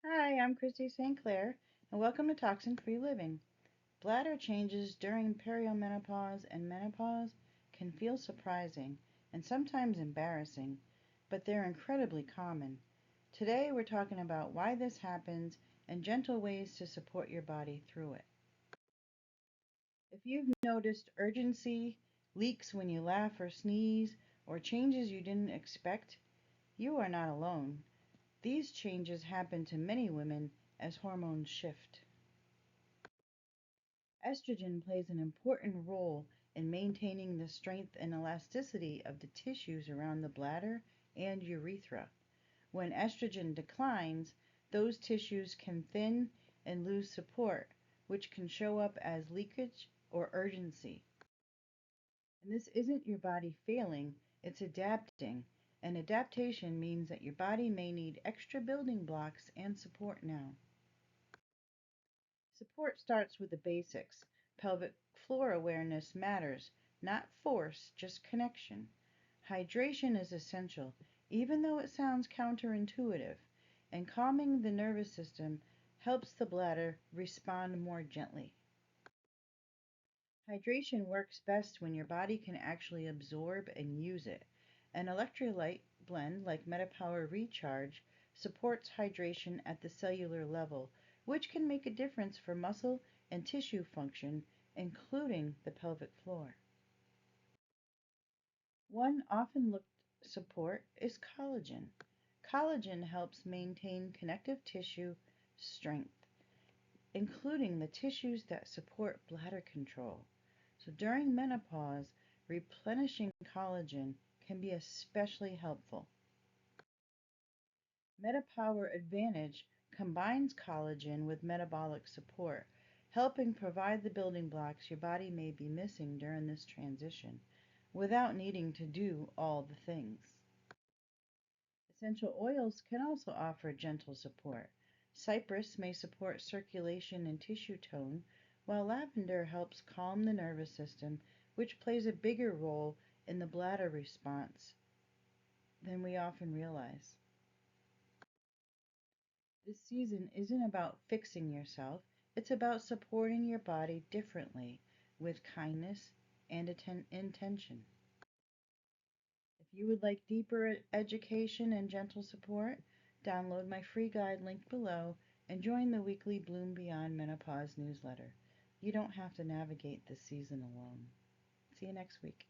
Hi, I'm Christy St. Clair, and welcome to Toxin Free Living. Bladder changes during perimenopause and menopause can feel surprising and sometimes embarrassing, but they're incredibly common. Today, we're talking about why this happens and gentle ways to support your body through it. If you've noticed urgency, leaks when you laugh or sneeze, or changes you didn't expect, you are not alone. These changes happen to many women as hormones shift. Estrogen plays an important role in maintaining the strength and elasticity of the tissues around the bladder and urethra. When estrogen declines, those tissues can thin and lose support, which can show up as leakage or urgency. And this isn't your body failing, it's adapting. And adaptation means that your body may need extra building blocks and support now. Support starts with the basics. Pelvic floor awareness matters, not force, just connection. Hydration is essential, even though it sounds counterintuitive, and calming the nervous system helps the bladder respond more gently. Hydration works best when your body can actually absorb and use it. An electrolyte blend like MetaPower Recharge supports hydration at the cellular level, which can make a difference for muscle and tissue function, including the pelvic floor. One often looked support is collagen. Collagen helps maintain connective tissue strength, including the tissues that support bladder control. So during menopause, replenishing collagen can be especially helpful. MetaPower Advantage combines collagen with metabolic support, helping provide the building blocks your body may be missing during this transition without needing to do all the things. Essential oils can also offer gentle support. Cypress may support circulation and tissue tone, while lavender helps calm the nervous system, which plays a bigger role in the bladder response than we often realize. This season isn't about fixing yourself, it's about supporting your body differently with kindness and intention. If you would like deeper education and gentle support, download my free guide linked below and join the weekly Bloom Beyond Menopause newsletter. You don't have to navigate this season alone. See you next week.